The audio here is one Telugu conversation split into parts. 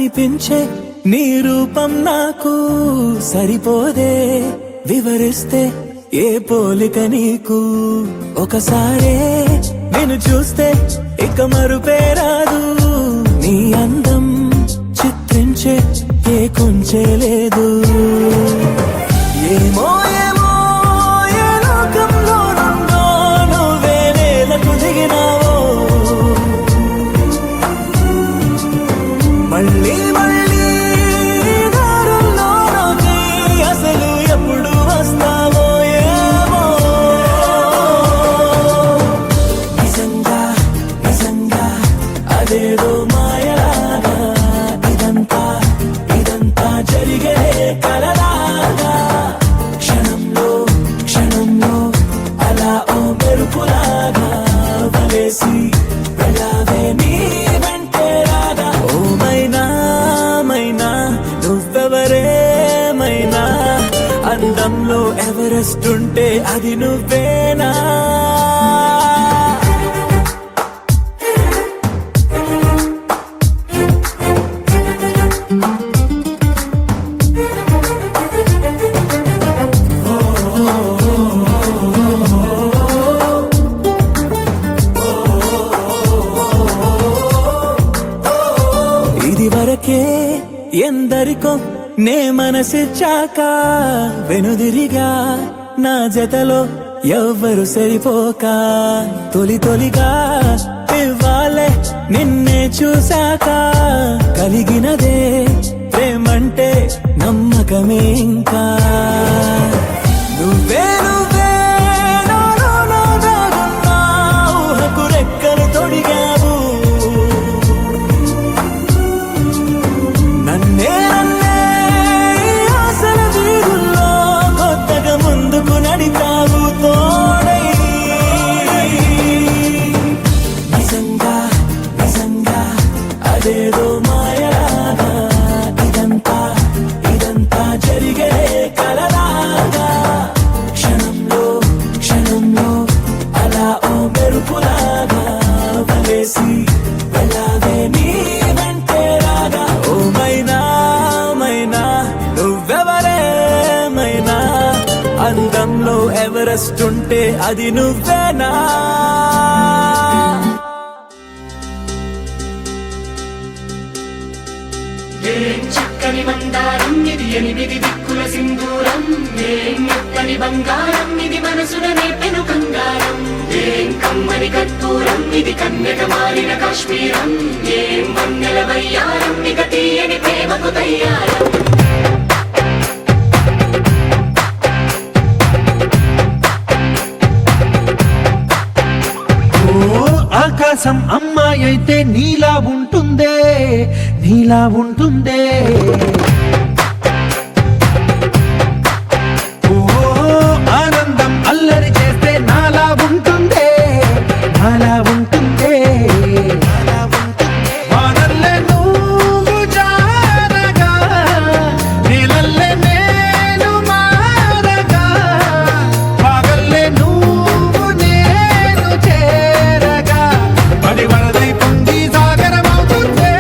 కనిపించే నీ రూపం నాకు సరిపోదే, వివరిస్తే ఏ పోలిక నీకు. ఒకసారే నేను చూస్తే ఇక మరుపే రాదు, నీ అందం చిత్రించే ఏ కొంచె లేదు. ఏమో ఏమో ఏ లోకంలో నుండో నువ్వే నేలకు దిగినావో, మళ్ళీ మళ్ళీ దారుల్లోకి అసలు ఎప్పుడు వస్తావో ఏమో. నిజంగా నిజంగా అదేదో మాయలాగా, ఇదంతా ఇదంతా జరిగే కలలాగా. క్షణంలో క్షణంలో అలా ఓ మెరుపులాగా వలేసి వెళ్ళావే నీ వెంటే రాగా. ఓ మైనా మైనా నువ్వెవరేమైనా, అందంలో ఎవరెస్ట్ ఉంటే అది నువ్వేనా. ఇది వరకే ఎందరికో నే మనసిచ్చాక, వెనుదిరిగా నా జతలో ఎవ్వరు సరిపోక. తొలి తొలిగా ఇవ్వాలే నిన్నే చూశాక, కలిగినదే ప్రేమంటే నమ్మకమే ఇంకా. నువ్వే నువ్వే నాలో దాగున్నా ఊహకు రెక్కలు తొడిగావు, నన్నే నన్నే ఆశల వీధుల్లో కొత్తగా ముందుకు నడిపావు తోడై. నిజంగా నిజంగా అదేదో మాయలాగా, ఇదంతా ఇదంతా జరిగే కలలాగా. క్షణంలో క్షణంలో అలా ఓ మెరుపులాగా వలేసి వెళ్ళావే నీ వెంటే రాగా. ఓ మైనా మైనా నువ్వెవరేమైనా, అందంలో ఎవరెస్ట్ ఉంటే అది నువ్వేనా. ఏం చక్కని మందారం ఇది, ఎనిమిది దిక్కుల సింధూరం. ఏం మెత్తని బంగారం ఇది, మనసున నేపెను కంగారం. ఏం కమ్మని కర్పూరం ఇది, కన్యక మారిన కాశ్మీరం. ఏం వన్నెల వయ్యారం ఇక తీయని ప్రేమకు తయ్యారం. ఆకాశం అమ్మాయి అయితే నీలా ఉంటుందే, నీలా ఉంటుందే. ఓ ఆనందం అల్లరి చేస్తే నాలా ఉంటుందే, నాలా ఉంటుందే. వానల్లే నువ్వు జారగా, నీలల్లే నేను మారగా, పగల్లే నువ్వు నేను చేరగా, పడి వరదై పొంగి సాగరమవుతుందే.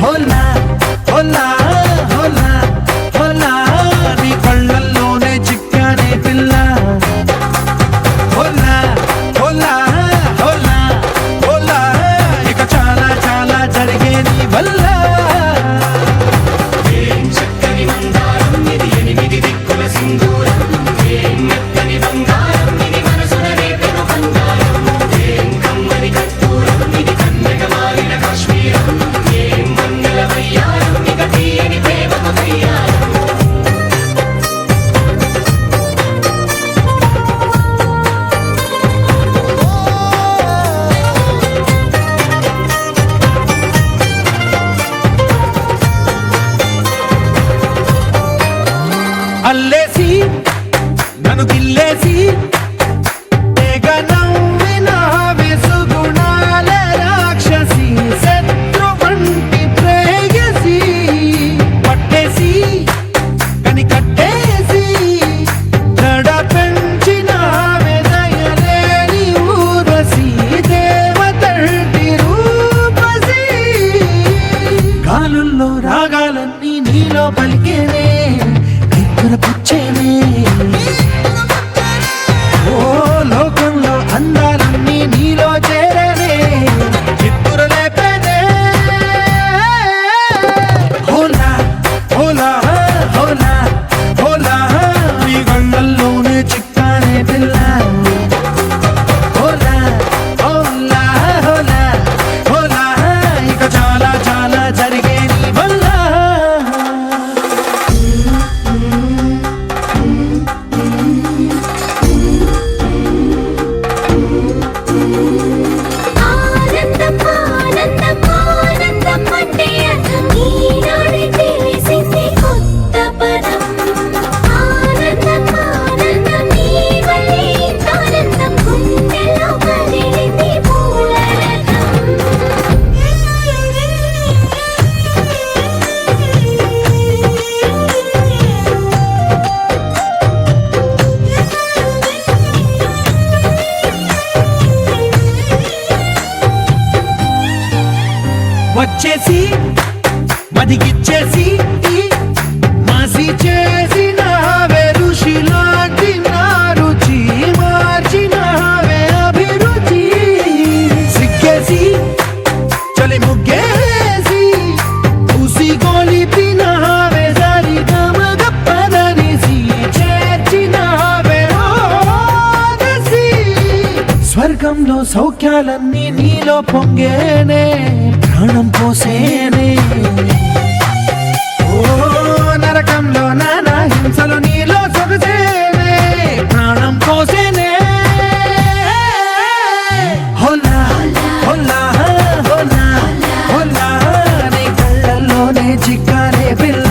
హోలా హోలా హోలా హోలా, నీ కళ్ళల్లోనే చిక్కానే పిల్ల. హోలా హోలా హోలా హోలా, ఇక చాలా చాలా జరిగే నీ వల్ల. ఏం చక్కని మందారం ఇది, ఎనిమిది దిక్కుల సింధూరం. ఏం మెత్తని బంగారం ఇది, మనసున నేపెను కంగారం. ఏం కమ్మని కర్పూరం ఇది, కన్యక మారిన కాశ్మీరం. ఏం వన్నెల వయ్యారం ఇక తీయని ప్రేమకు తయ్యారం. అల్లేసి నన్ను గిల్లేసి తెగ నవ్విన వెసుగుణాల రాక్షసి, శత్రు వంటి ప్రేయసి, పట్టేసి కని కట్టేసి నడ పెంచిన వెదయలేని ఊరసి, దేవతంటి రూపసి. సుఖాలు సౌఖ్యాలన్నీ నీలో పొంగేనే ప్రాణం పోసేనే ఓ నరకంలో నానా హింసలు నీలో సొగసేనే ప్రాణం పోసేనే హోలా హోలా హోలా హోలా నీ కళ్ళల్లోనే చిక్కాలే పిల్ల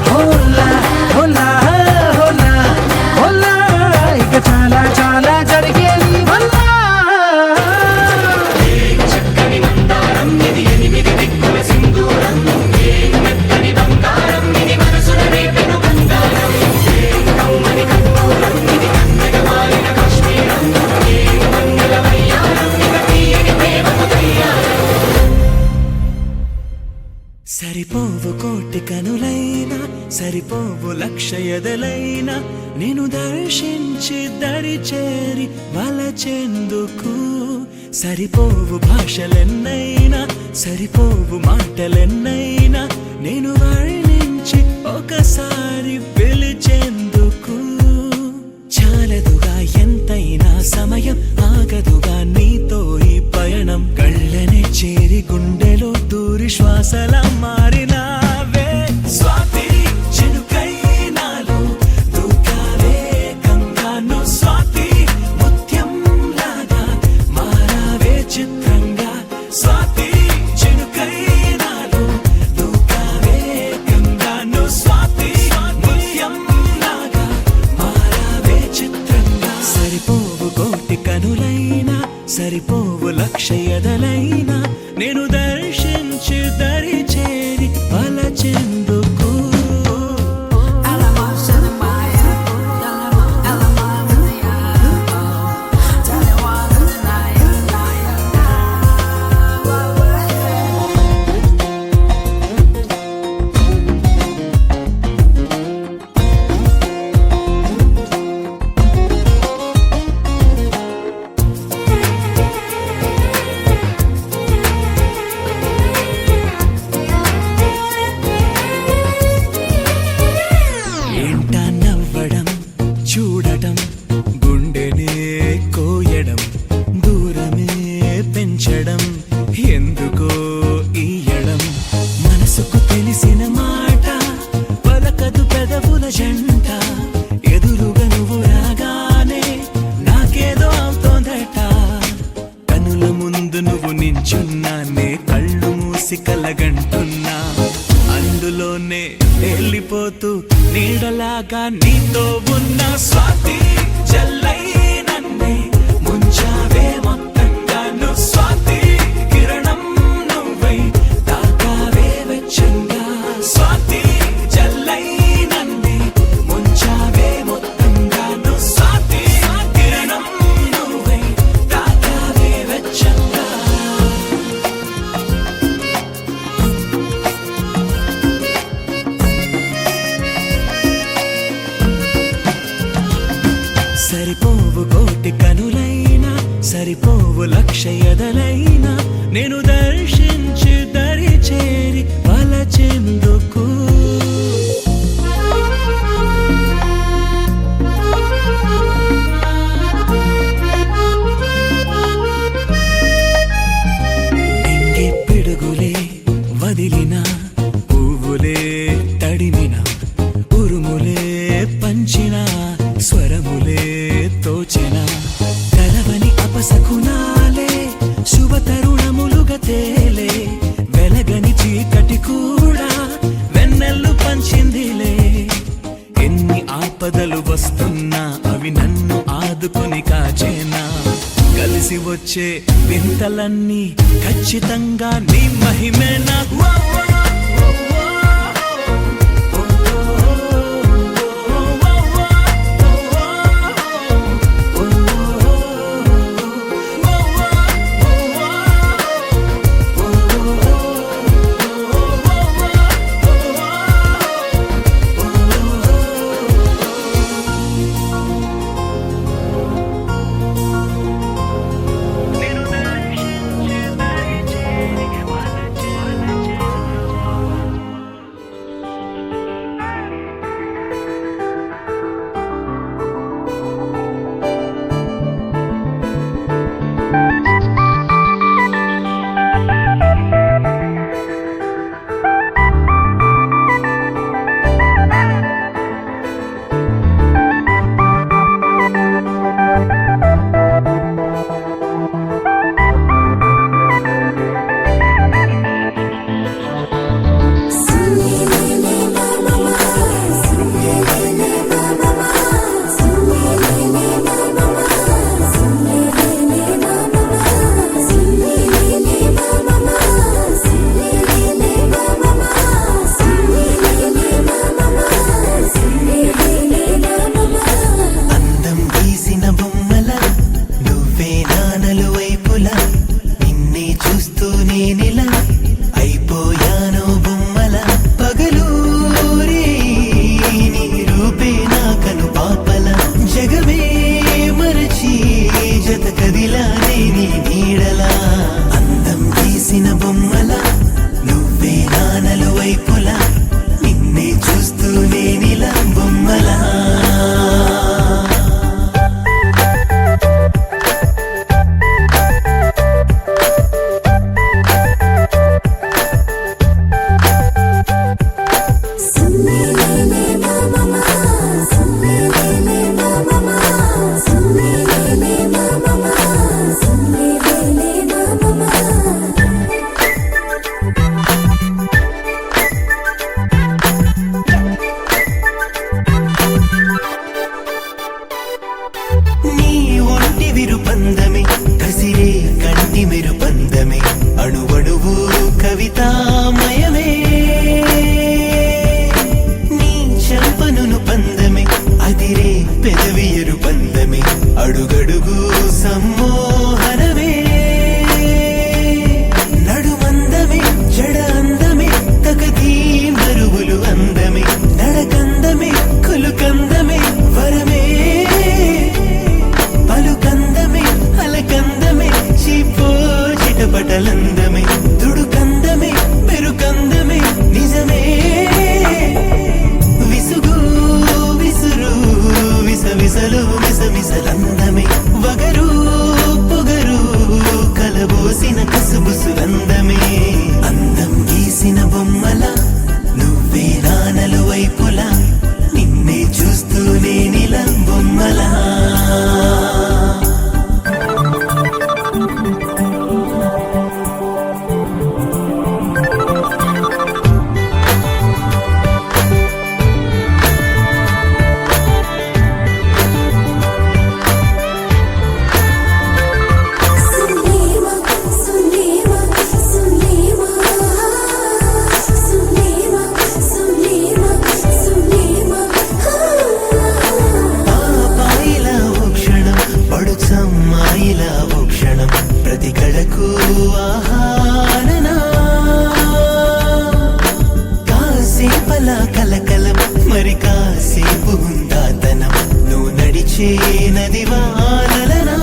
హోలా హోలా హోలా హోలా ఇక చాలా చాలా జరిగే నీ వల్ల చక్కని మందారం ఇది ఎనిమిది దిక్కుల సింధూరం ఏం మెత్తని బంగారం ఇది మనసున రేపెను బంగారం ఏం కమ్మని కర్పూరం ఇది కన్నెగ మారిన కాశ్మీరం ఏం మంగళ వయ్యారం ఇక తీయని ప్రేమకు తయ్యారం సరిపోవు కోటి కనులైనా సరిపోవు లక్ష ఎదలైనా నేను దర్శించి దరి చేరి వలచెందుకు సరిపోవు భాషలెన్నైనా సరిపోవు మాటలెన్నైనా నేను వర్ణించి ఒకసారి పిలిచేందుకు చాలదుగా ఎంతైనా సమయం ఆగదుగా నీతో ఈ పయనం కళ్ళనే చేరి గుండెలో దూరి శ్వాసలా మారినావే స్వాతి చినుకై నాలో దూకావే గంగాను స్వాతి ముత్యం లాగా మారావే చిత్రంగా స్వాతి చినుకై నాలో దూకావే గంగాను స్వాతి ముత్యం లాగా మారావే చిత్రంగా సరిపోవు కోటి కనులైనా సరిపోవు లక్ష ఎదలైనా నేను దర్శించి దరి చేరి వలచెందుకు ఏంటా నవ్వడం చూడటం గుండెనే కోయడం దూరమే పెంచడం ఎందుకో ఈయడం మనసుకు తెలిసిన మాట పలకదు పెదవుల జంట ఎదురుగా నువ్వు రాగానే నాకేదో అవుతోందట కనుల ముందు నువ్వు నించున్నానే కళ్ళు మూసి కలగంటున్నా అందులోనే వెళ్ళిపోతూ నీడలాగా నీతో ఉన్న స్వాతి జల్లై నన్నే ముంచావే మొత్తంగా నువ్వు స్వాతి కిరణం నువ్వై తాకావే వెచ్చంగా స్వాతి జల్లై నన్నే ముంచావే మొత్తంగా నువ్వు స్వాతి కిరణం నువ్వై తాకావే వెచ్చంగా సరిపోవు కోటి కనులైనా సరిపోవు లక్ష ఎదలైనా నేను దర్శించి దరి చేరి వలచెందుకు ఎంగి పిడుగులే వదిలిన పువ్వులే తడిమిన ఉరుములే పంచిన స్వరములే తోచిన కలవని అపశకునాలే శుభ తరుణములుగా తేలే వెలగని చీకటి కూడా వెన్నెల్లు పంచిందిలే ఎన్ని ఆపదలు వస్తున్నా అవి నన్ను ఆదుకొని కాచేనా కలిసి వచ్చే వింతలన్నీ ఖచ్చితంగా నీ మహిమేనా కురిసే నది వానలనా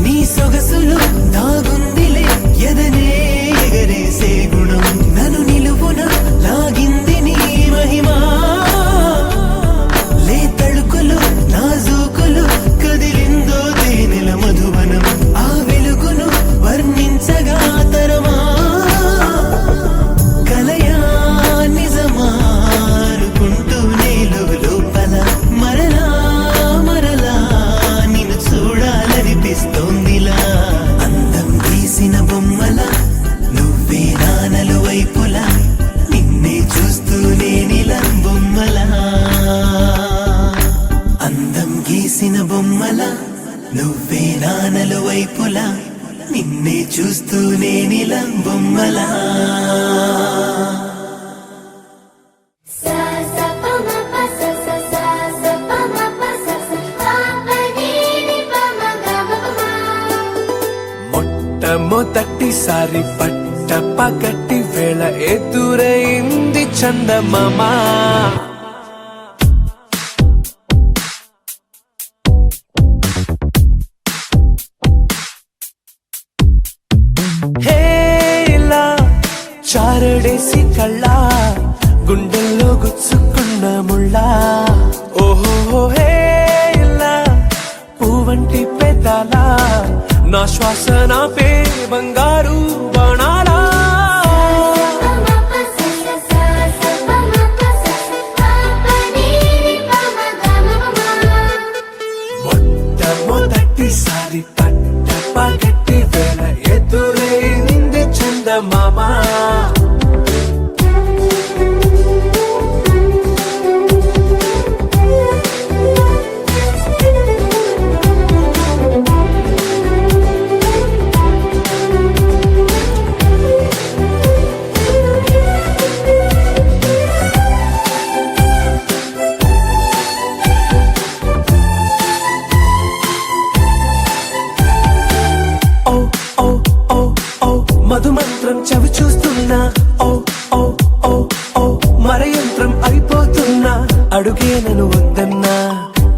నీ సొగసులు దాగుందిలే ఎదనే ఎగరేసే గుణం నన్ను నిలువున లాగింది నీ మహిమా లే తళుకులు నాజూకులు కదిలిందో తేనెల మధువనం ఆ వెలుగును వర్ణించగా తరమా కలయా నిజమా అనుకుంటూ నేలు లోపల మరలా మరలా నిన్ను చూడాలనిపిస్తోందిలా అందం గీసిన బొమ్మల నువ్వే నానలు వైపులా నిన్నే చూస్తూ నేనిలా బొమ్మలా అందం గీసిన బొమ్మల నువ్వే నానలు వైపులా నిన్నే చూస్తూ నేనిలా బొమ్మలా sa sa pa ma pa sa sa sa sa pa ma pa sa sa pa pa ni ni pa ma ga ma pa ma మొట్టమొదటిసారి పట్ట పగటి వేళ ఎదురైంది చందమామ హేలా చారడేసి కళ్ళ గుండెల్లో గుచ్చుకున్న ముళ్ళ ఓహో హేలా పువ్వంటి పెదాల నా శ్వాస నాపే బంగారు బాణాలా pa ma pa sa sa sa sa pa ma pa sa sa pa pa ni ni pa ma ga ma pa ma మొట్టమొదటిసారి పట్ట పగటి వేళ ఎదురైంది చందమామ ఓ ఓ ఓ ఓ మధుమంత్రం చవి చూస్తున్నా ఓ ఓ ఓ ఓ మరయంత్రం అయిపోతున్నా అడుగే నన్ను వద్దన్నా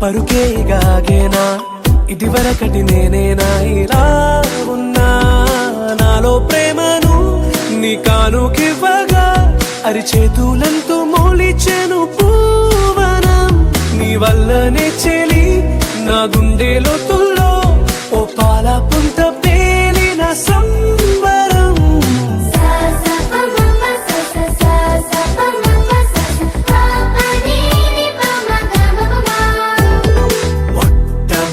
పరుగే గాగేనా ఇది వరకటి నేనేనా ఇలా ఉన్నా నాలో ప్రేమను నీ కానుకివ్వగా అరిచేతులంతో మోలిచెను పూవనం నీ వల్లనే చెలి నా గుండె లోతుల్లో ఓ పాల పుంత పేలిన సంబరం sa sa pa ma pa sa sa sa sa pa ma pa sa sa pa pa ni ni pa ma ga ma pa ma మొట్టమొదటిసారి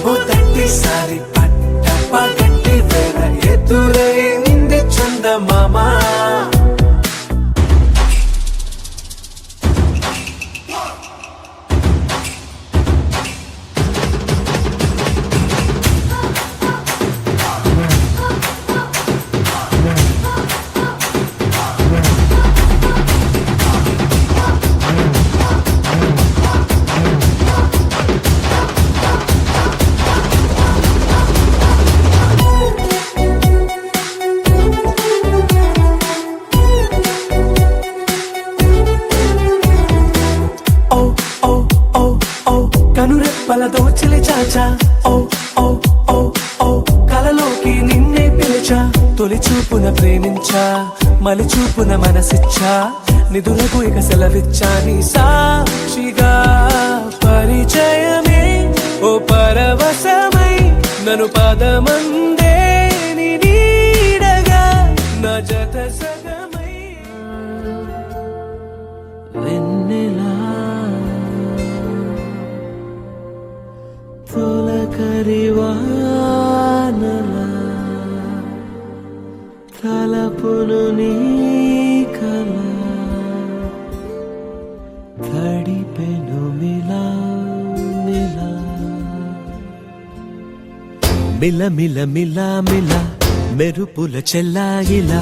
పట్ట పగటి వేళ ఎదురైంది చందమామ ఓ ఓ ఓ ఓ కనురెప్పల దోచిలి చాచా ఓ ఓ ఓ ఓ కలలోకి నిన్నే పిలిచా తొలి చూపున ప్రేమించా మలి చూపున మనసిచ్చా నిధులకు ఇక సెలవిచ్చా నీ సాక్షిగా పరిచయమే ఓ పరవశమై నన్ను పదమందే నీ నీడగా నా జత సగమై వెన్నెలా తొలకరివానలా తలపును నీ కల తడిపెను మిలా మిలా మిల మిల మిల మిల మెరుపుల చెల్లాయిలా